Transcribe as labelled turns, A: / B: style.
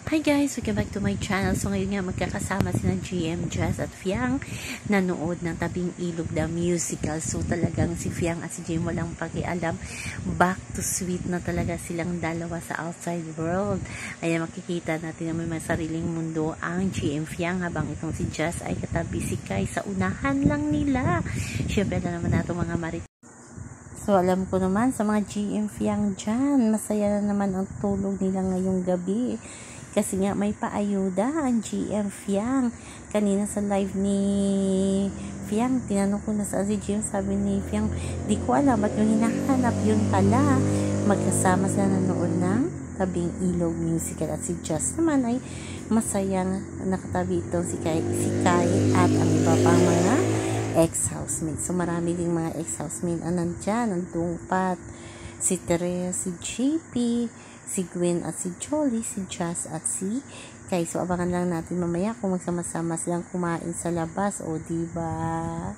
A: Hi guys! Welcome back to my channel. So ngayon nga magkakasama sina GM, Jazz at Fiang nanood ng Tabing Ilog the Musical. So talagang si Fiang at si GM walang pakialam. Back to sweet na talaga silang dalawa sa outside world. Ayan, makikita natin na may mga sariling mundo ang GM Fiang habang itong si Jazz ay katabi si Kai sa unahan lang nila. Siyempre na naman natin mga marit. So, alam ko naman sa mga GM Fiang dyan, masaya na naman ang tulog nila ngayong gabi. Kasi nga may paayuda ang GM Fiang. Kanina sa live ni Fiang, tinanong ko na saan si GM, sabi ni Fiang, di ko alam at yung hinahanap yun pala. Magkasama sila nanood ng Tabing Ilog Musical at si Jazz naman ay masayang nakatabi ito si Kai at ang iba pang mga ex-housemate. So, marami ding mga ex-housemate ang nandyan, ang Tungpat, si Terea, si JP, si Gwen at si Jolly, si Jazz at si Kai. So, abangan lang natin mamaya kung magsama-sama silang kumain sa labas, o diba?